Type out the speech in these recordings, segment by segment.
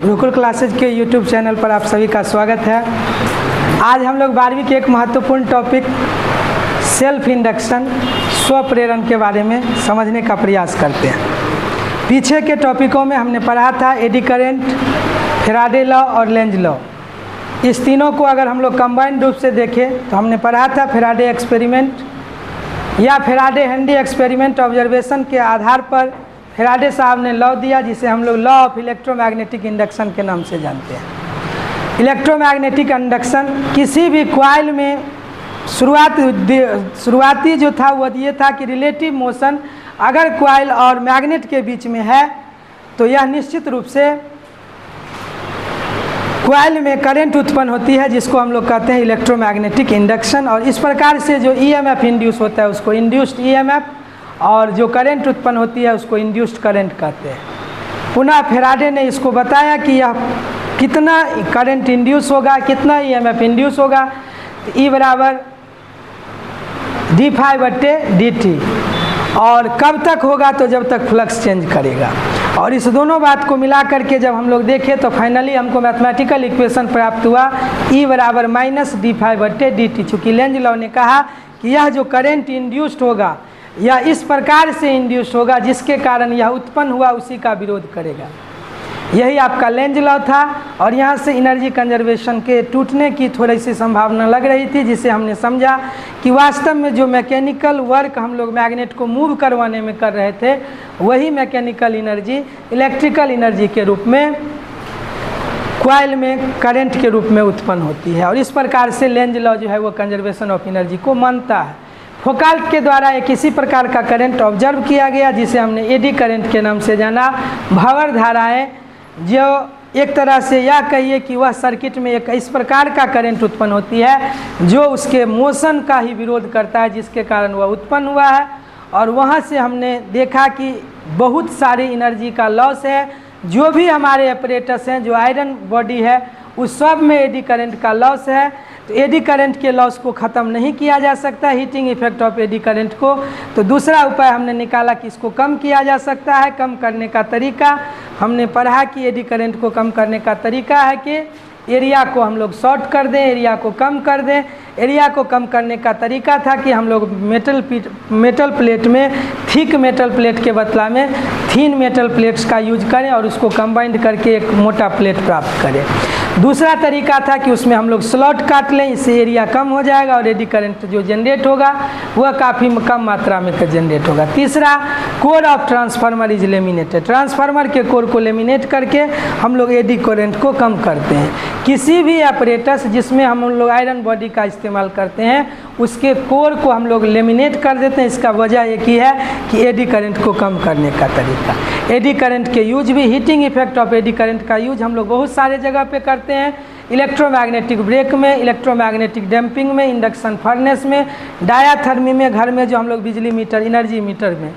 Gurukul classes के YouTube channel पर आप सभी का स्वागत है। आज हम लोग 12वीं के एक महत्वपूर्ण टॉपिक सेल्फ इंडक्शन स्व प्रेरण के बारे में समझने का प्रयास करते हैं। पीछे के टॉपिकों में हमने पढ़ा था एडी करंट, फैराडे लॉ और लेंज लॉ। इस तीनों को अगर हम लोग कंबाइंड रूप से देखें तो हमने पढ़ा था फैराडे एक्सपेरिमेंट या फैराडे हैंडी एक्सपेरिमेंट ऑब्जर्वेशन के आधार पर फैराडे साहब ने लॉ दिया जिसे हम लोग लॉ ऑफ इलेक्ट्रोमैग्नेटिक इंडक्शन के नाम से जानते हैं। इलेक्ट्रोमैग्नेटिक इंडक्शन किसी भी कॉइल में शुरुआती जो था वो ये था कि रिलेटिव मोशन अगर कॉइल और मैग्नेट के बीच में है तो यह निश्चित रूप से कॉइल में करंट उत्पन्न होती है जिसको हम लोग कहते हैं इलेक्ट्रोमैग्नेटिक इंडक्शन। और इस प्रकार से जो ईएमएफ इंड्यूस होता है उसको इंड्यूस्ड ईएमएफ और जो करंट उत्पन्न होती है उसको इंड्यूस्ड करंट कहते हैं। पुनः फैराडे ने इसको बताया कि यह कितना करंट इंड्यूस होगा, कितना ईएमएफ इंड्यूस होगा। E बराबर d∅/dt और कब तक होगा तो जब तक फ्लक्स चेंज करेगा। और इस दोनों बात को मिला करके जब हम लोग देखें तो फाइनली हमको मैथमेटिकल इक्वेशन प्राप्त हुआ E बराबर -d∅/dt। चूँकि लेंज लॉ ने कहा कि यह जो करंट इंड्यूस्ड होगा यह इस प्रकार से इंड्यूस होगा जिसके कारण यह उत्पन्न हुआ उसी का विरोध करेगा। यही आपका लेंज लॉ था। और यहाँ से एनर्जी कंजर्वेशन के टूटने की थोड़ी सी संभावना लग रही थी, जिसे हमने समझा कि वास्तव में जो मैकेनिकल वर्क हम लोग मैग्नेट को मूव करवाने में कर रहे थे वही मैकेनिकल एनर्जी इलेक्ट्रिकल एनर्जी के रूप में कॉइल में करंट के रूप में उत्पन्न होती है। और इस प्रकार से लेंज लॉ जो है वो कंजर्वेशन ऑफ एनर्जी को मानता है। फोकाल्ट के द्वारा एक इसी प्रकार का करंट ऑब्जर्व किया गया जिसे हमने एडी करंट के नाम से जाना। भंवर धाराएं जो एक तरह से यह कहिए कि वह सर्किट में एक इस प्रकार का करंट उत्पन्न होती है जो उसके मोशन का ही विरोध करता है जिसके कारण वह उत्पन्न हुआ है। और वहाँ से हमने देखा कि बहुत सारी एनर्जी का लॉस है। जो भी हमारे ऑपरेटर्स हैं, जो आयरन बॉडी है उस सब में एडी करंट का लॉस है। तो एडी करंट के लॉस को ख़त्म नहीं किया जा सकता, heating effect of eddy current को। तो दूसरा उपाय हमने निकाला कि इसको कम किया जा सकता है। कम करने का तरीका हमने पढ़ा कि एडी करंट को कम करने का तरीका है कि एरिया को हम लोग शॉर्ट कर दें, एरिया को कम कर दें। एरिया को कम करने का तरीका था कि हम लोग मेटल प्लेट में थिक मेटल प्लेट के बदला में थिन मेटल प्लेट्स का यूज करें और उसको कंबाइंड करके एक मोटा प्लेट प्राप्त करें। दूसरा तरीका था कि उसमें हम लोग स्लॉट काट लें, इससे एरिया कम हो जाएगा और एडी करंट जो जनरेट होगा वह काफ़ी कम मात्रा में जनरेट होगा। तीसरा, core of transformer is laminated. Transformer के कोर को लेमिनेट करके हम लोग एडी करंट को कम करते हैं। किसी भी ऑपरेटर्स जिसमें हम लोग आयरन बॉडी का इस्तेमाल करते हैं उसके कोर को हम लोग लेमिनेट कर देते हैं। इसका वजह एक ही है कि एडी करंट को कम करने का तरीका। एडी करंट के यूज भी, heating effect of eddy current का यूज हम लोग बहुत सारे जगह पे करते हैं। इलेक्ट्रोमैग्नेटिक ब्रेक में, इलेक्ट्रोमैग्नेटिक डैम्पिंग में, इंडक्शन फर्नेस में, डायाथर्मी में, घर में जो हम लोग बिजली मीटर, एनर्जी मीटर में,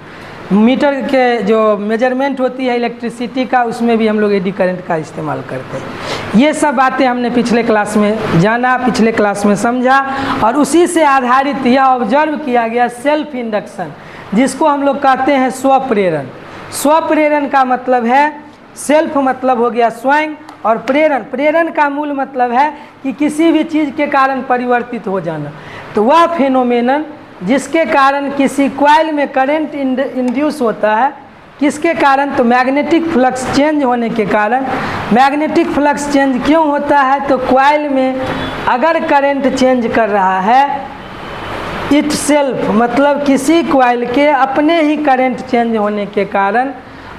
मीटर के जो मेजरमेंट होती है इलेक्ट्रिसिटी का, उसमें भी हम लोग एडी करंट का इस्तेमाल करते हैं। ये सब बातें हमने पिछले क्लास में जाना, पिछले क्लास में समझा और उसी से आधारित यह ऑब्जर्व किया गया सेल्फ इंडक्शन, जिसको हम लोग कहते हैं स्वप्रेरण। स्वप्रेरण का मतलब है, सेल्फ मतलब हो गया स्वयं और प्रेरण, प्रेरण का मूल मतलब है कि किसी भी चीज़ के कारण परिवर्तित हो जाना। तो वह फिनोमेनन जिसके कारण किसी कॉइल में करंट इंड्यूस होता है, किसके कारण, तो मैग्नेटिक फ्लक्स चेंज होने के कारण। मैग्नेटिक फ्लक्स चेंज क्यों होता है, तो कॉइल में अगर करंट चेंज कर रहा है इट सेल्फ, मतलब किसी कॉइल के अपने ही करंट चेंज होने के कारण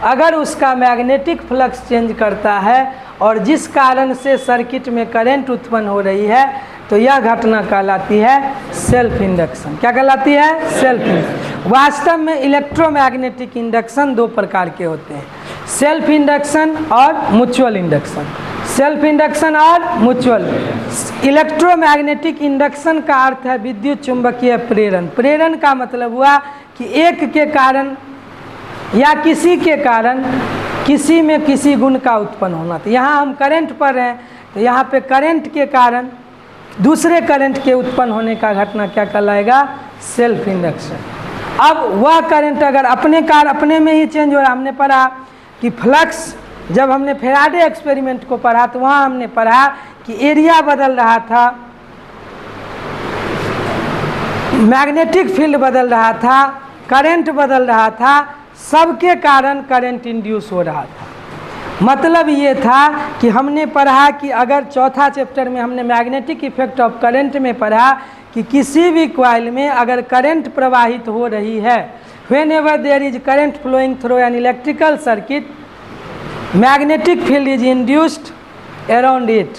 अगर उसका मैग्नेटिक फ्लक्स चेंज करता है और जिस कारण से सर्किट में करंट उत्पन्न हो रही है तो यह घटना कहलाती है सेल्फ इंडक्शन। क्या कहलाती है? Self induction. वास्तव में इलेक्ट्रोमैग्नेटिक इंडक्शन दो प्रकार के होते हैं, सेल्फ इंडक्शन और म्यूचुअल इंडक्शन। सेल्फ इंडक्शन और म्यूचुअल। इलेक्ट्रोमैग्नेटिक इंडक्शन का अर्थ है विद्युत चुंबकीय प्रेरण। प्रेरण का मतलब हुआ कि एक के कारण या किसी के कारण किसी में किसी गुण का उत्पन्न होना। तो यहाँ हम करंट पर हैं तो यहाँ पे करंट के कारण दूसरे करंट के उत्पन्न होने का घटना क्या कहलाएगा? Self induction. अब वह करंट अगर अपने में ही चेंज हो रहा, हमने पढ़ा कि फ्लक्स जब हमने फेराडे एक्सपेरिमेंट को पढ़ा तो वहाँ हमने पढ़ा कि एरिया बदल रहा था, मैग्नेटिक फील्ड बदल रहा था, करंट बदल रहा था, सबके कारण करंट इंड्यूस हो रहा था। मतलब ये था कि हमने पढ़ा कि अगर चौथा चैप्टर में हमने मैग्नेटिक इफेक्ट ऑफ करंट में पढ़ा कि किसी भी कॉइल में अगर करंट प्रवाहित हो रही है, whenever there is current flowing through an electrical circuit, magnetic field is induced around it.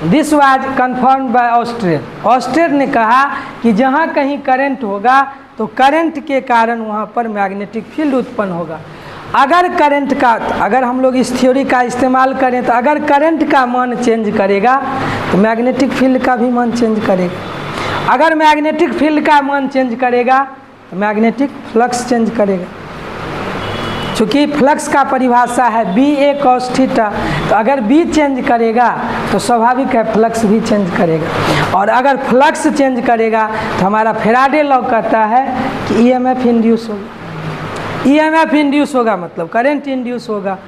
This was confirmed by ऑस्ट्रेर। ऑस्ट्रेर ने कहा कि जहाँ कहीं करंट होगा तो करंट के कारण वहाँ पर मैग्नेटिक फील्ड उत्पन्न होगा। अगर करंट का, अगर हम लोग इस थ्योरी का इस्तेमाल करें तो अगर करंट का मान चेंज करेगा तो मैग्नेटिक फील्ड का भी मान चेंज करेगा। अगर मैग्नेटिक फील्ड का मान चेंज करेगा तो मैग्नेटिक फ्लक्स चेंज करेगा। चूँकि फ्लक्स का परिभाषा है बी ए कॉस थीटा, तो अगर बी चेंज करेगा तो स्वाभाविक है फ्लक्स भी चेंज करेगा। और अगर फ्लक्स चेंज करेगा तो हमारा फेराडे लॉ कहता है कि ईएमएफ इंड्यूस होगा। ईएमएफ इंड्यूस होगा मतलब करंट इंड्यूस होगा।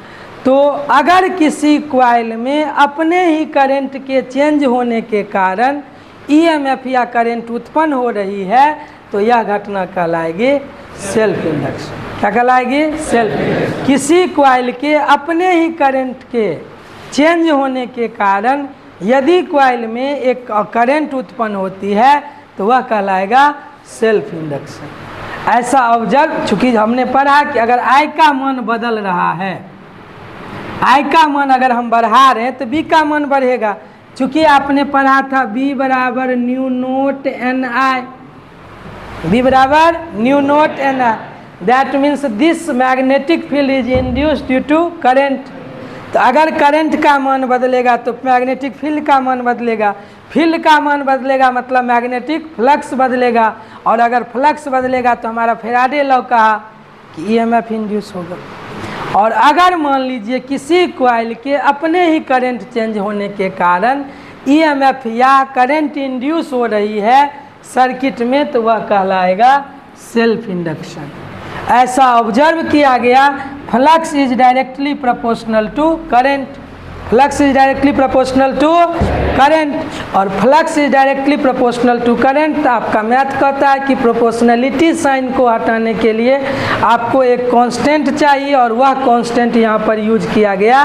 तो अगर किसी कॉइल में अपने ही करंट के चेंज होने के कारण ईएमएफ या करंट उत्पन्न हो रही है तो यह घटना कहलाएगी सेल्फ इंडक्शन। क्या कहलाएगी? सेल्फ। किसी कॉइल के अपने ही करंट के चेंज होने के कारण यदि कॉइल में एक करंट उत्पन्न होती है तो वह कहलाएगा सेल्फ इंडक्शन। ऐसा ऑब्जर्व, चूँकि हमने पढ़ा कि अगर आई का मान बदल रहा है, आई का मान अगर हम बढ़ा रहे हैं तो बी का मान बढ़ेगा। चूँकि आपने पढ़ा था बी बराबर mu naught N I, B बराबर mu naught N I, that means this magnetic field is induced due to current. तो अगर करंट का मान बदलेगा तो मैग्नेटिक फील्ड का मान बदलेगा, फील्ड का मान बदलेगा मतलब मैग्नेटिक फ्लक्स बदलेगा, और अगर फ्लक्स बदलेगा तो हमारा फेराडे लॉ कहा कि ईएमएफ इंड्यूस होगा। और अगर मान लीजिए किसी कॉइल के अपने ही करंट चेंज होने के कारण ईएमएफ या करंट इंड्यूस हो रही है सर्किट में तो वह कहलाएगा सेल्फ इंडक्शन। ऐसा ऑब्जर्व किया गया flux is directly proportional to current, flux is directly proportional to current, और flux is directly proportional to current. आपका मैथ कहता है कि प्रोपोर्शनलिटी साइन को हटाने के लिए आपको एक कांस्टेंट चाहिए और वह कांस्टेंट यहाँ पर यूज किया गया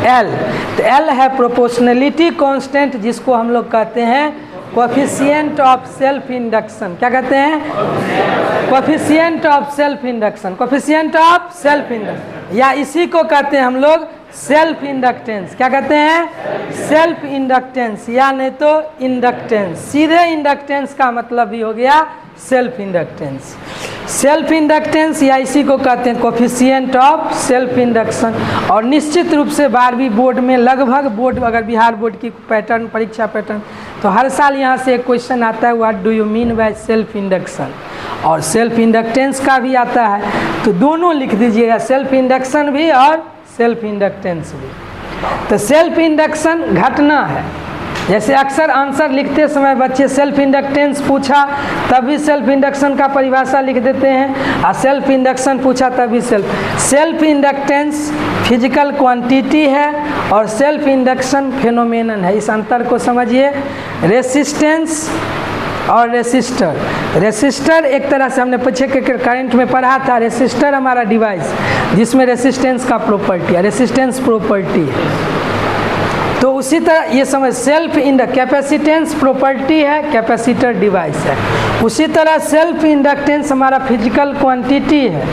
एल। तो एल है प्रोपोर्शनलिटी कांस्टेंट, जिसको हम लोग कहते हैं कोएफिशिएंट ऑफ सेल्फ इंडक्शन। क्या कहते हैं? Coefficient of self induction, coefficient of self induction, या इसी को कहते हैं हम लोग सेल्फ इंडक्टेंस। क्या कहते हैं? सेल्फ इंडक्टेंस, या नहीं तो इंडक्टेंस। सीधे इंडक्टेंस का मतलब भी हो गया सेल्फ इंडक्टेंस। सेल्फ इंडक्टेंस या इसी को कहते हैं कोएफिशिएंट ऑफ सेल्फ इंडक्शन। और निश्चित रूप से 12वीं बोर्ड में लगभग बोर्ड, अगर बिहार बोर्ड की पैटर्न, परीक्षा पैटर्न, तो हर साल यहाँ से एक क्वेश्चन आता है what do you mean by self induction, और सेल्फ इंडक्टेंस का भी आता है। तो दोनों लिख दीजिएगा, सेल्फ इंडक्शन भी और सेल्फ इंडक्टेंस भी। तो सेल्फ इंडक्शन घटना है। जैसे अक्सर आंसर लिखते समय बच्चे सेल्फ इंडक्टेंस पूछा तब भी सेल्फ इंडक्शन का परिभाषा लिख देते हैं, और सेल्फ इंडक्शन पूछा तब भी सेल्फ इंडक्टेंस फिजिकल क्वांटिटी है और सेल्फ इंडक्शन फेनोमेनन है। इस अंतर को समझिए। रेसिस्टेंस और रेसिस्टर, रेसिस्टर एक तरह से हमने पीछे के करंट में पढ़ा था, रेसिस्टर हमारा डिवाइस जिसमें रेसिस्टेंस का प्रॉपर्टी है, रेसिस्टेंस प्रॉपर्टी है। तो उसी तरह ये समझ, सेल्फ कैपेसिटेंस प्रॉपर्टी है, कैपेसिटर डिवाइस है। उसी तरह सेल्फ इंडक्टेंस हमारा फिजिकल क्वांटिटी है,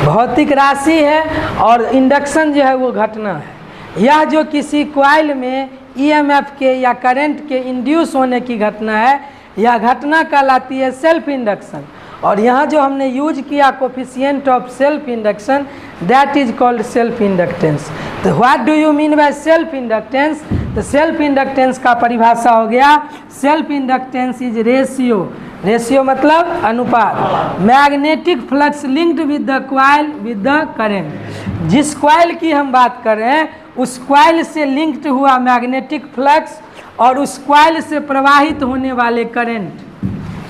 भौतिक राशि है, और इंडक्शन जो है वो घटना है। यह जो किसी कॉइल में ईएमएफ के या करंट के इंड्यूस होने की घटना है, यह घटना कहलाती है सेल्फ इंडक्शन। और यहाँ जो हमने यूज किया coefficient of self induction, that is called self inductance. तो what do you mean by self inductance? तो सेल्फ इंडक्टेंस का परिभाषा हो गया, self inductance is ratio, ratio मतलब अनुपात, magnetic flux linked with the coil with the current. जिस coil की हम बात कर रहे हैं उस कॉइल से लिंक्ड हुआ मैग्नेटिक फ्लक्स और उस कॉइल से प्रवाहित होने वाले करंट,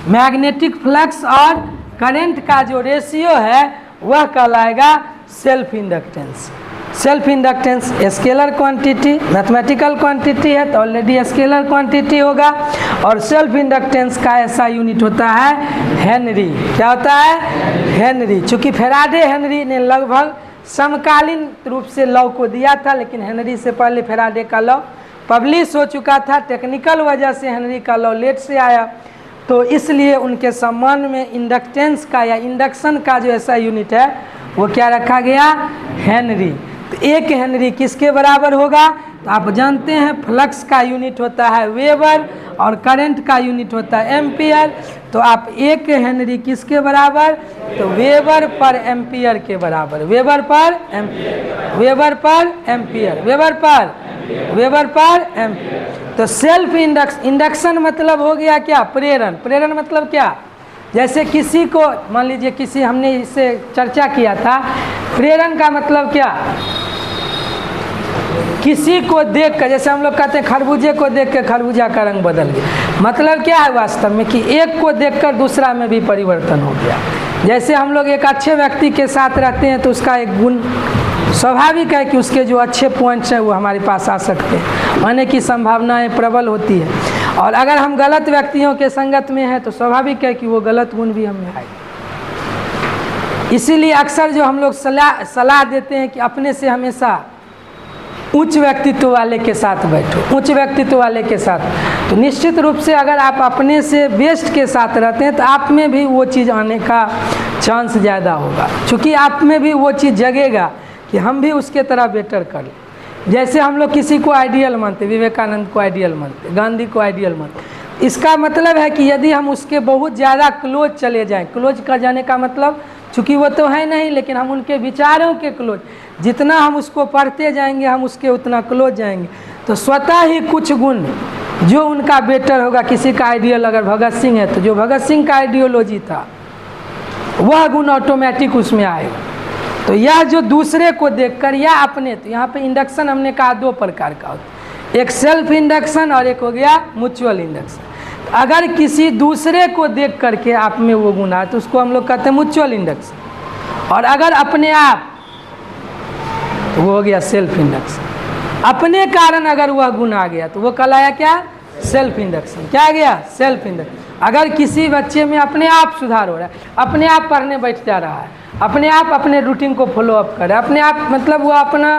मैग्नेटिक फ्लक्स और करंट का जो रेशियो है वह कहलाएगा self inductance. Self inductance scalar quantity, mathematical quantity है तो ऑलरेडी स्केलर क्वांटिटी होगा। और सेल्फ इंडक्टेंस का ऐसा यूनिट होता है हेनरी। क्या होता है? हेनरी। चूँकि फैराडे हेनरी ने लगभग समकालीन रूप से लॉ को दिया था, लेकिन हेनरी से पहले फैराडे का लॉ पब्लिश हो चुका था। टेक्निकल वजह से हेनरी का लॉ लेट से आया, तो इसलिए उनके सम्मान में इंडक्टेंस का या इंडक्शन का जो ऐसा यूनिट है वो क्या रखा गया? हेनरी। तो एक हेनरी किसके बराबर होगा? तो आप जानते हैं फ्लक्स का यूनिट होता है वेबर और करंट का यूनिट होता है एम्पियर। तो आप एक हेनरी किसके बराबर? तो वेबर पर एम्पियर के बराबर। वेबर पर एम्पियर, वेबर पर एम्पियर, वेबर पर एम्पियर। तो सेल्फ इंडक्शन मतलब हो गया क्या? प्रेरण। प्रेरण मतलब क्या? जैसे किसी को मान लीजिए किसी, हमने इससे चर्चा किया था, प्रेरण का मतलब क्या? किसी को देख कर, जैसे हम लोग कहते हैं खरबूजे को देख के खरबूजा का रंग बदल गया। मतलब क्या है वास्तव में? कि एक को देखकर दूसरा में भी परिवर्तन हो गया। जैसे हम लोग एक अच्छे व्यक्ति के साथ रहते हैं तो उसका एक गुण स्वाभाविक है कि उसके जो अच्छे पॉइंट्स हैं वो हमारे पास आ सकते हैं, आने की संभावनाएं प्रबल होती है। और अगर हम गलत व्यक्तियों के संगत में हैं तो स्वाभाविक है कि वो गलत गुण भी हमें आए। इसीलिए अक्सर जो हम लोग सलाह देते हैं कि अपने से हमेशा उच्च व्यक्तित्व वाले के साथ बैठो, उच्च व्यक्तित्व वाले के साथ। तो निश्चित रूप से अगर आप अपने से बेस्ट के साथ रहते हैं तो आप में भी वो चीज़ आने का चांस ज़्यादा होगा, क्योंकि आप में भी वो चीज़ जगेगा कि हम भी उसके तरह बेटर कर लें। जैसे हम लोग किसी को आइडियल मानते, विवेकानंद को आइडियल मानते, गांधी को आइडियल मानते, इसका मतलब है कि यदि हम उसके बहुत ज़्यादा क्लोज चले जाएं, क्लोज कर जाने का मतलब चूँकि वो तो है नहीं, लेकिन हम उनके विचारों के क्लोज, जितना हम उसको पढ़ते जाएंगे हम उसके उतना क्लोज जाएंगे, तो स्वतः ही कुछ गुण जो उनका बेटर होगा। किसी का आइडियल अगर भगत सिंह है तो जो भगत सिंह का आइडियोलॉजी था वह गुण ऑटोमेटिक उसमें आएगा। तो यह जो दूसरे को देखकर या अपने, तो यहाँ पे इंडक्शन हमने कहा दो प्रकार का होता है, एक सेल्फ इंडक्शन और एक हो गया म्यूचुअल इंडक्शन। तो अगर किसी दूसरे को देख करके आप में वो गुण आए तो उसको हम लोग कहते हैं म्यूचुअल इंडक्शन। और अगर अपने आप, तो वो हो गया सेल्फ इंडक्शन। अपने कारण अगर वह गुण आ गया तो वो कहलाया क्या? Self induction. क्या आ गया? Self induction. अगर किसी बच्चे में अपने आप सुधार हो रहा है, अपने आप पढ़ने बैठ जा रहा है, अपने आप अपने रूटीन को फॉलो अप करे, अपने आप मतलब वो अपना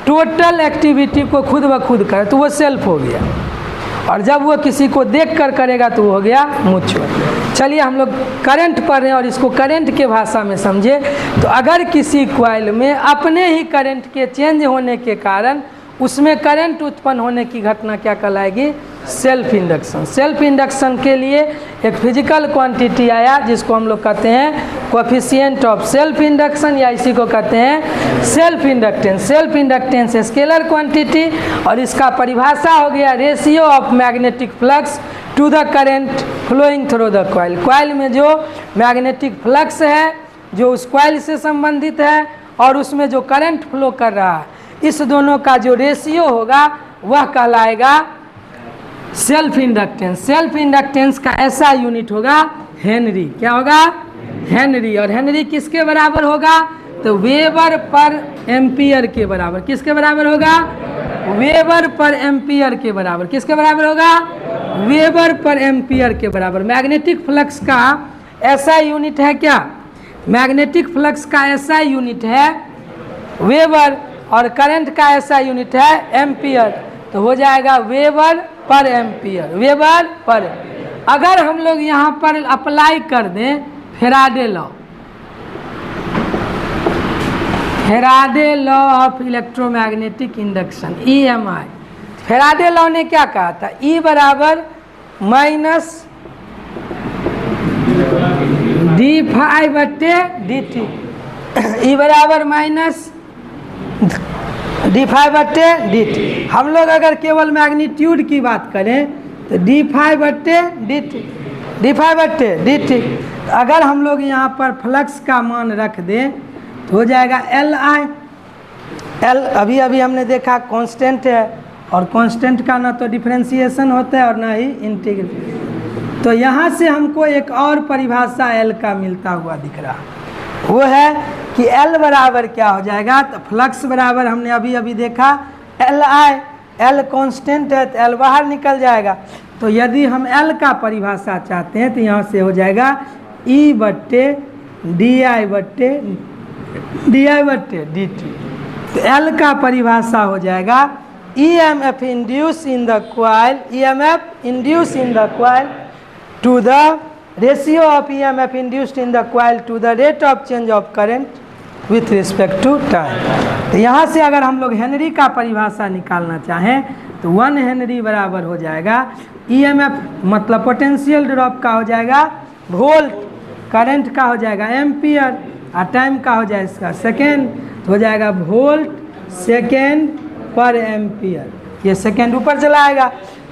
टोटल एक्टिविटी को खुद ब खुद करे, तो वो सेल्फ हो गया। और जब वो किसी को देख कर करेगा तो वो हो गया म्यूचुअल। चलिए हम लोग करंट पढ़ रहे हैं और इसको करंट के भाषा में समझे। तो अगर किसी कॉइल में अपने ही करंट के चेंज होने के कारण उसमें करंट उत्पन्न होने की घटना क्या कहलाएगी? Self induction. सेल्फ इंडक्शन के लिए एक फिजिकल क्वांटिटी आया जिसको हम लोग कहते हैं कोएफिशिएंट ऑफ सेल्फ इंडक्शन, या इसी को कहते हैं self inductance. Self inductance scalar quantity और इसका परिभाषा हो गया ratio of magnetic flux to the current flowing through the coil. Coil में जो मैग्नेटिक फ्लक्स है जो उस कॉइल से संबंधित है और उसमें जो करंट फ्लो कर रहा है, इस दोनों का जो रेशियो होगा वह कहलाएगा सेल्फ इंडक्टेंस। सेल्फ इंडक्टेंस का ऐसा यूनिट होगा हेनरी। क्या होगा? हेनरी। और हेनरी किसके बराबर होगा? तो वेबर पर एम्पियर के बराबर। किसके बराबर होगा? वेबर पर एम्पियर के बराबर। किसके बराबर होगा? वेबर पर एम्पियर के बराबर। मैग्नेटिक फ्लक्स का ऐसा यूनिट है क्या? मैग्नेटिक फ्लक्स का ऐसा यूनिट है वेबर और करंट का ऐसा यूनिट है एम्पियर। तो हो जाएगा वेबर पर एम्पियर। वेबर पर, अगर हम लोग यहाँ पर अप्लाई कर दें Faraday law, Faraday law of electromagnetic induction EMI, Faraday law ने क्या कहा था? E बराबर माइनस d∅/dt, E बराबर माइनस d∅/dt। हम लोग अगर केवल मैग्नीट्यूड की बात करें तो d∅/dt। अगर हम लोग यहाँ पर फ्लक्स का मान रख दें तो हो जाएगा Li। L अभी अभी हमने देखा कांस्टेंट है और कांस्टेंट का ना तो डिफरेंशिएशन होता है और ना ही इंटीग्रेशन। तो यहाँ से हमको एक और परिभाषा L का मिलता हुआ दिख रहा। वो है कि एल बराबर क्या हो जाएगा, तो फ्लक्स बराबर हमने अभी अभी देखा एल आई, एल कांस्टेंट है तो एल बाहर निकल जाएगा। तो यदि हम एल का परिभाषा चाहते हैं तो यहाँ से हो जाएगा ई बट्टे डी आई बट्टे डी टी। तो एल का परिभाषा हो जाएगा EMF induced in the coil, EMF induced in the coil to the ratio of EMF induced in the coil to the rate of change of current with respect to time। तो यहाँ से अगर हम लोग हेनरी का परिभाषा निकालना चाहें तो 1 हेनरी बराबर हो जाएगा EMF मतलब पोटेंशियल ड्रॉप का हो जाएगा वोल्ट, करंट का हो जाएगा एम्पियर और टाइम का हो जाएगा इसका सेकेंड, हो जाएगा वोल्ट सेकेंड पर एम्पियर। ये सेकेंड ऊपर चला आएगा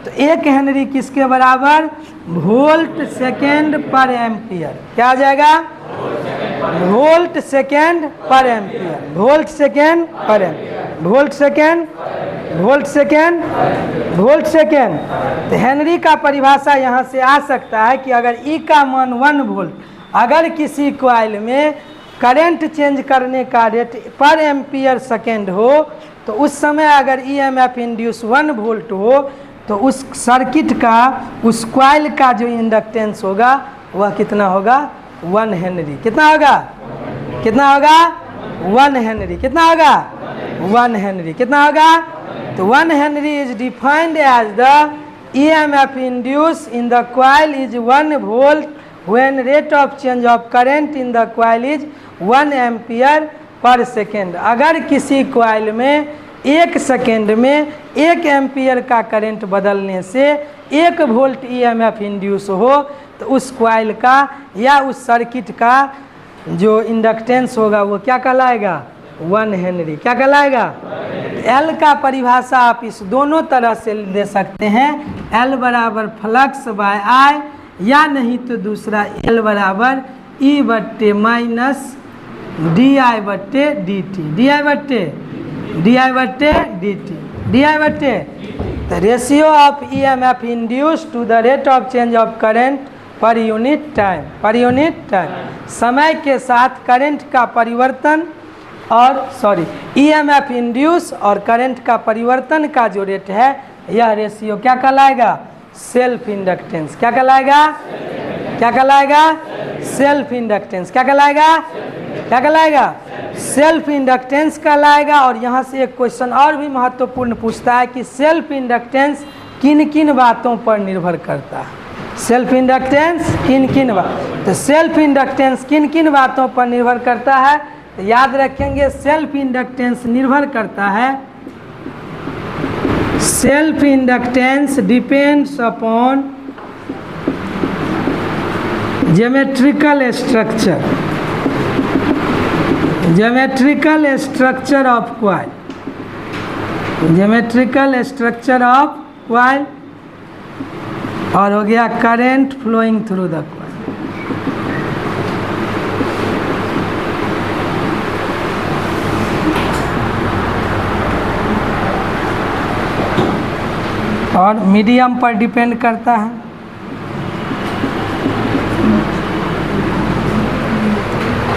तो 1 हेनरी किसके बराबर, वोल्ट सेकेंड पर एम्पियर। क्या आ जाएगा, वोल्ट सेकेंड पर एम्पियर, वोल्ट सेकेंड पर ampere, volt second, volt second, volt second. तो हेनरी का परिभाषा यहाँ से आ सकता है कि अगर ई का मान 1 वोल्ट, अगर किसी कॉइल में करंट चेंज करने का रेट पर एम्पियर सेकेंड हो तो उस समय अगर EMF इंड्यूस 1 वोल्ट हो तो उस सर्किट का, उस कॉइल का जो इंडक्टेंस होगा वह कितना होगा, 1 हेनरी। कितना होगा, कितना होगा, 1 हेनरी। कितना होगा, 1 हेनरी। कितना होगा, तो 1 henry is defined as the EMF induce in the coil is 1 volt when rate of change of current in the coil is 1 ampere per second. अगर किसी कॉइल में 1 सेकेंड में 1 एम्पियर का करंट बदलने से 1 वोल्ट EMF इंड्यूस हो तो उस कॉइल का या उस सर्किट का जो इंडक्टेंस होगा वो क्या कहलाएगा, 1 हेनरी। क्या कहलाएगा, एल का परिभाषा आप इस दोनों तरह से दे सकते हैं, एल बराबर फ्लक्स बाय आई, या नहीं तो दूसरा एल बराबर ई बट्टे माइनस डी आई बट्टे डी टी, डी आई बट्टे डी आई बट्टे डी टी, डी आई बट्टे the ratio of EMF induce to the rate of change of current per unit time, per unit time. समय के साथ current का परिवर्तन और EMF इंड्यूस और करंट का परिवर्तन का जो रेट है यह रेशियो क्या कहलाएगा, सेल्फ इंडक्टेंस। क्या कहलाएगा, क्या कहलाएगा, सेल्फ इंडक्टेंस। क्या कहलाएगा, क्या कहलाएगा, सेल्फ इंडक्टेंस कहलाएगा। और यहाँ से एक क्वेश्चन और भी महत्वपूर्ण पूछता है कि सेल्फ इंडक्टेंस किन किन बातों पर निर्भर करता है, सेल्फ इंडक्टेंस किन किन बात, तो सेल्फ इंडक्टेंस किन किन बातों पर निर्भर करता है, तो याद रखेंगे सेल्फ इंडक्टेंस निर्भर करता है, self inductance depends upon geometrical structure, geometrical structure of coil, geometrical structure of coil, और हो गया current flowing through the coil. और मीडियम पर डिपेंड करता है।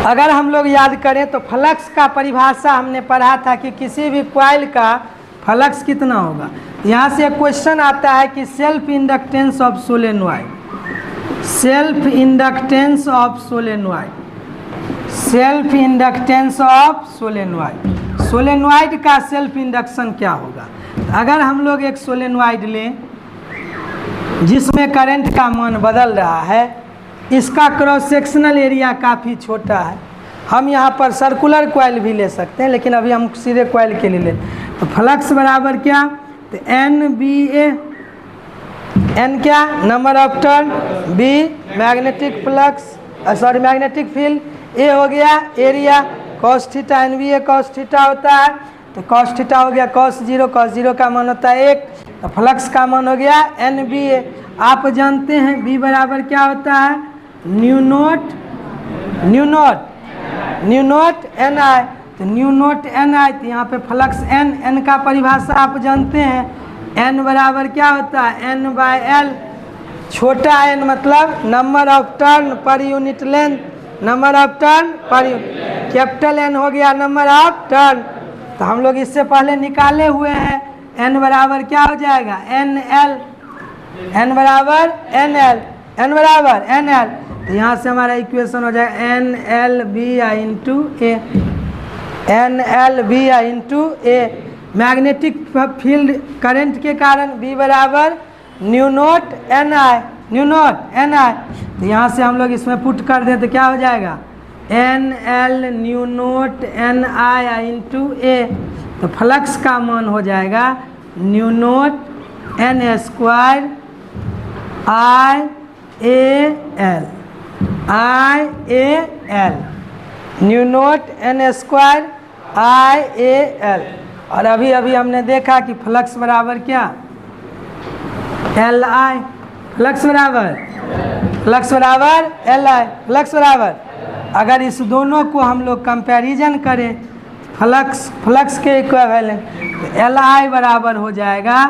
अगर हम लोग याद करें तो फ्लक्स का परिभाषा हमने पढ़ा था कि किसी भी कॉइल का फ्लक्स कितना होगा। यहाँ से एक क्वेश्चन आता है कि self inductance of solenoid, self inductance of solenoid, self inductance of solenoid, solenoid का सेल्फ इंडक्शन क्या होगा। अगर हम लोग एक सोलेनॉइड लें जिसमें करंट का मान बदल रहा है, इसका क्रॉस सेक्शनल एरिया काफ़ी छोटा है, हम यहाँ पर सर्कुलर कॉइल भी ले सकते हैं लेकिन अभी हम सीधे कॉइल के लिए लें, तो फ्लक्स बराबर क्या, तो एन बी ए, एन क्या number of turn, B magnetic flux magnetic field, A हो गया area, cos theta, N B A cos theta होता है, तो कॉस थीटा हो गया कॉस जीरो का मान होता है 1, तो फ्लक्स का मान हो गया एन बी ए। आप जानते हैं बी बराबर क्या होता है, mu naught, mu naught, mu naught N I, तो न्यू नोट एन आई, तो यहाँ पे फ्लक्स एन, एन का परिभाषा आप जानते हैं, एन बराबर क्या होता है एन बाय एल, छोटा एन मतलब number of turn per unit length, number of turn per unit, capital N हो गया नंबर ऑफ टर्न। तो हम लोग इससे पहले निकाले हुए हैं, एन बराबर क्या हो जाएगा, एन एल, एन बराबर एन एल, एन बराबर एन एल। तो यहाँ से हमारा इक्वेशन हो जाएगा N L B I into A, N L B I into A. Magnetic field current के कारण बी बराबर mu naught N I, mu naught N I. तो यहाँ से हम लोग इसमें पुट कर दें तो क्या हो जाएगा, N L mu naught N I I into A. तो फ्लक्स का मान हो जाएगा mu naught N square I A L, I A L, mu naught N square I A L. और अभी अभी हमने देखा कि फ्लक्स बराबर क्या, एल आई, फ्लक्स बराबर एल आई, फ्लक्स बराबर। अगर इस दोनों को हम लोग कंपैरिजन करें फ्लक्स के इक्विवेलेंट, तो एल आई बराबर हो जाएगा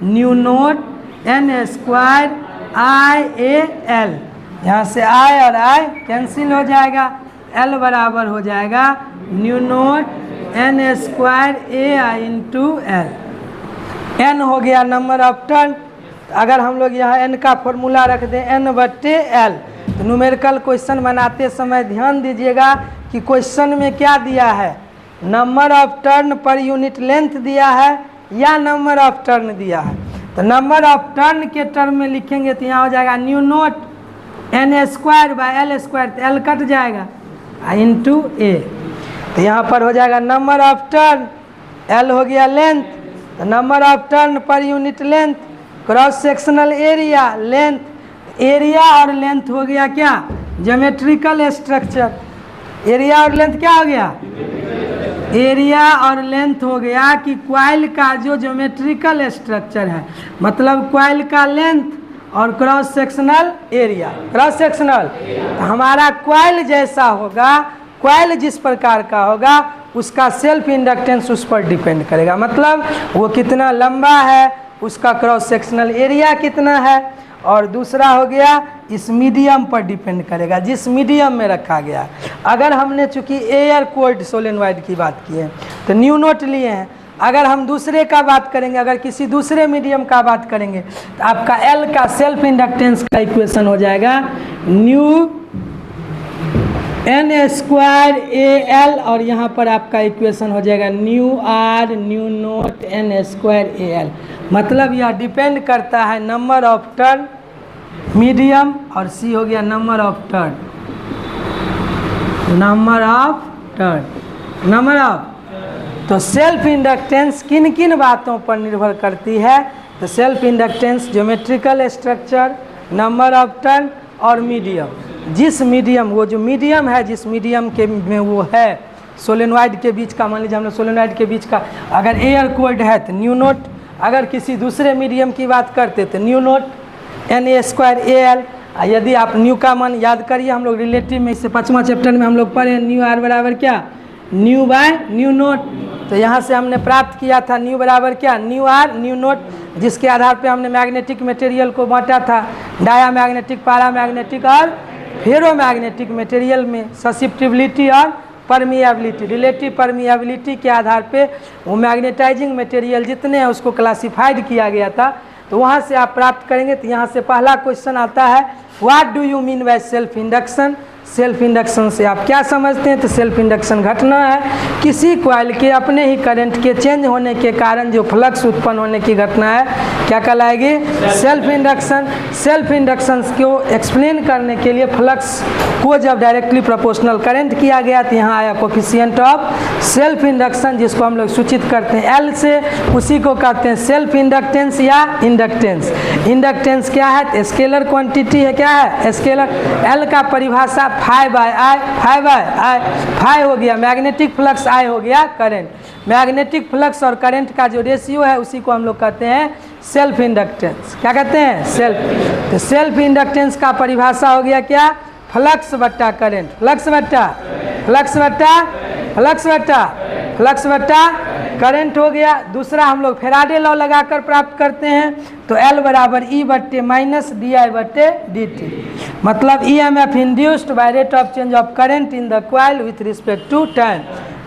mu naught N square I A L. यहाँ से आई और आई कैंसिल हो जाएगा, एल बराबर हो जाएगा न्यू नोट एन स्क्वायर ए आई इंटू एल। एन हो गया नंबर ऑफ टर्न। अगर हम लोग यहाँ एन का फॉर्मूला रख दें एन बट्टे एल, तो न्यूमेरिकल क्वेश्चन बनाते समय ध्यान दीजिएगा कि क्वेश्चन में क्या दिया है, number of turn per unit length दिया है या नंबर ऑफ टर्न दिया है। तो नंबर ऑफ टर्न के टर्म में लिखेंगे तो यहाँ हो जाएगा mu naught N square by L square, तो एल कट जाएगा इंटू ए। तो यहाँ पर हो जाएगा नंबर ऑफ टर्न, एल हो गया लेंथ, तो number of turn per unit length, cross sectional area length, area और लेंथ हो गया क्या, ज्योमेट्रिकल स्ट्रक्चर। एरिया और लेंथ क्या हो गया, एरिया और लेंथ हो गया कि क्वाइल का जो ज्योमेट्रिकल स्ट्रक्चर है, मतलब क्वाइल का लेंथ और cross sectional area, cross sectional. तो हमारा क्वाइल जैसा होगा, क्वाइल जिस प्रकार का होगा उसका सेल्फ इंडक्टेंस उस पर डिपेंड करेगा, मतलब वो कितना लंबा है, उसका क्रॉस सेक्शनल एरिया कितना है, और दूसरा हो गया इस मीडियम पर डिपेंड करेगा जिस मीडियम में रखा गया है। अगर हमने चूंकि एयर कोल्ड सोलेनॉइड की बात की है तो न्यू नोट लिए हैं। अगर हम दूसरे का बात करेंगे, अगर किसी दूसरे मीडियम का बात करेंगे तो आपका एल का सेल्फ इंडक्टेंस का इक्वेशन हो जाएगा mu N square A L, और यहाँ पर आपका इक्वेशन हो जाएगा mu R mu naught N square A L. मतलब यह डिपेंड करता है नंबर ऑफ टर्न, मीडियम, और सी हो गया number of turn, number of turn, number of. तो सेल्फ इंडक्टेंस किन किन बातों पर निर्भर करती है, तो self inductance, geometrical structure, number of turn और मीडियम। जिस मीडियम, वो जो मीडियम है जिस मीडियम के में वो है सोलेनॉइड के बीच का, मान लीजिए हम लोग सोलेनॉइड के बीच का अगर एयर कोल्ड है तो न्यू नोट, अगर किसी दूसरे मीडियम की बात करते तो mu naught N A square A L. यदि आप न्यू का मान याद करिए, हम लोग रिलेटिव में इससे 5वां चैप्टर में हम लोग पढ़े न्यू आर बराबर क्या, न्यू बाय न्यू नोट। तो यहाँ से हमने प्राप्त किया था न्यू बराबर क्या, न्यू आर न्यू नोट, जिसके आधार पे हमने मैग्नेटिक मटेरियल को बांटा था डाया मैग्नेटिक, पारा मैग्नेटिक और फेरो मैग्नेटिक मटेरियल में ससिप्टिबिलिटी और परमिएबिलिटी, रिलेटिव परमिएबिलिटी के आधार पे वो मैग्नेटाइजिंग मटेरियल जितने हैं उसको क्लासिफाइड किया गया था। तो वहाँ से आप प्राप्त करेंगे। तो यहाँ से पहला क्वेश्चन आता है, what do you mean by self induction. Self induction से आप क्या समझते हैं, तो सेल्फ इंडक्शन घटना है किसी कॉइल के अपने ही करंट के चेंज होने के कारण जो फ्लक्स उत्पन्न होने की घटना है, क्या कहलाएगी, सेल्फ इंडक्शन। सेल्फ इंडक्शन को एक्सप्लेन करने के लिए फ्लक्स को जब डायरेक्टली प्रोपोर्शनल करंट किया गया तो यहाँ आया कोफिशिएंट ऑफ सेल्फ इंडक्शन, जिसको हम लोग सूचित करते हैं एल से, उसी को कहते हैं सेल्फ इंडक्टेंस या इंडक्टेंस। इंडक्टेंस क्या है, स्केलर क्वांटिटी है, क्या है, स्केलर। एल का परिभाषा फाई बाय आई, फाई बाय आई, फाई हो गया मैग्नेटिक फ्लक्स, आई हो गया करंट। मैग्नेटिक फ्लक्स और करंट का जो रेशियो है उसी को हम लोग कहते हैं सेल्फ इंडक्टेंस। क्या कहते हैं, सेल्फ। तो सेल्फ इंडक्टेंस का परिभाषा हो गया क्या, फ्लक्स बट्टा करंट, फ्लक्स बट्टा फ्लक्स बट्टा फ्लक्स बट्टा फ्लक्स बट्टा करंट हो गया। दूसरा हम लोग फेराडे लॉ लगाकर प्राप्त करते हैं, तो L बराबर E बट्टे माइनस DI बट्टे DT, मतलब EMF induced by rate of change of current in the coil with respect to time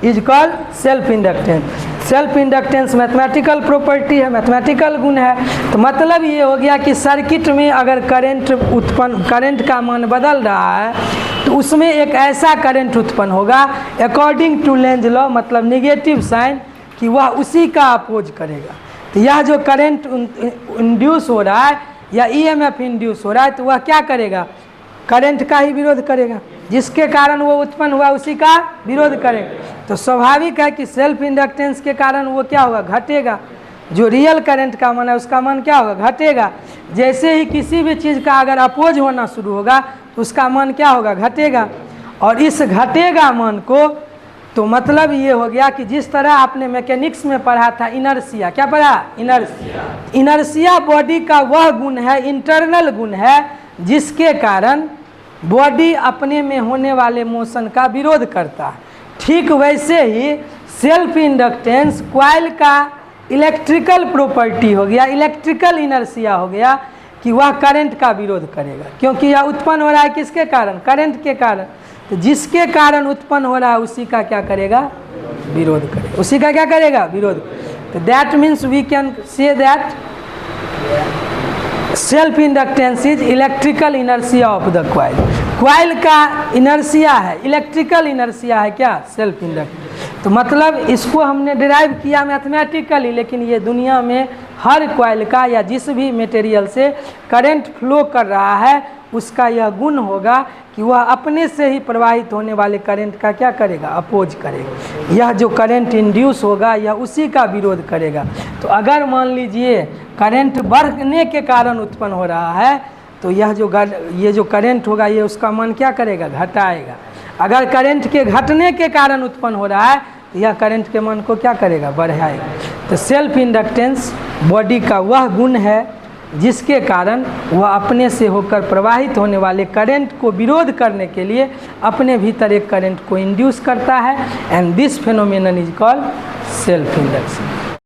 is called self inductance. Self inductance mathematical property है, मैथमेटिकल गुण है। तो मतलब ये हो गया कि सर्किट में अगर करंट का मान बदल रहा है तो उसमें एक ऐसा करंट उत्पन्न होगा अकॉर्डिंग टू लेंज लॉ, मतलब निगेटिव साइन, कि वह उसी का अपोज करेगा। तो यह जो करंट इंड्यूस हो रहा है या EMF इंड्यूस हो रहा है तो वह क्या करेगा, करंट का ही विरोध करेगा, जिसके कारण वो उत्पन्न हुआ उसी का विरोध करेगा। तो स्वाभाविक है कि सेल्फ इंडक्टेंस के कारण वो क्या होगा, घटेगा। जो रियल करंट का मान है उसका मान क्या होगा, घटेगा। जैसे ही किसी भी चीज़ का अगर अपोज होना शुरू होगा तो उसका मान क्या होगा, घटेगा। और इस घटेगा मान को, तो मतलब ये हो गया कि जिस तरह आपने मैकेनिक्स में पढ़ा था इनर्शिया, क्या पढ़ा, इनर्शिया बॉडी का वह गुण है, इंटरनल गुण है, जिसके कारण बॉडी अपने में होने वाले मोशन का विरोध करता है। ठीक वैसे ही सेल्फ इंडक्टेंस कॉइल का इलेक्ट्रिकल प्रॉपर्टी हो गया, इलेक्ट्रिकल इनर्शिया हो गया कि वह करंट का विरोध करेगा, क्योंकि यह उत्पन्न हो रहा है किसके कारण, करंट के कारण। तो जिसके कारण उत्पन्न हो रहा है उसी का क्या करेगा, विरोध करेगा, उसी का क्या करेगा, विरोध। तो that means we can say that self inductance is electrical inertia of the coil. Coil का इनर्शिया है, इलेक्ट्रिकल इनर्शिया है क्या, सेल्फ इंडक्टेंस। तो मतलब इसको हमने डिराइव किया मैथमेटिकली, लेकिन ये दुनिया में हर कॉइल का या जिस भी मटेरियल से करंट फ्लो कर रहा है उसका यह गुण होगा कि वह अपने से ही प्रवाहित होने वाले करंट का क्या करेगा, अपोज करेगा। यह जो करंट इंड्यूस होगा यह उसी का विरोध करेगा। तो अगर मान लीजिए करंट बढ़ने के कारण उत्पन्न हो रहा है तो ये जो करंट होगा ये उसका मान क्या करेगा, घटाएगा। अगर करंट के घटने के कारण उत्पन्न हो रहा है तो यह करंट के मान को क्या करेगा, बढ़ाएगा। तो सेल्फ इंडक्टेंस बॉडी का वह गुण है जिसके कारण वह अपने से होकर प्रवाहित होने वाले करंट को विरोध करने के लिए अपने भीतर एक करंट को इंड्यूस करता है, and this phenomenon is called self induction.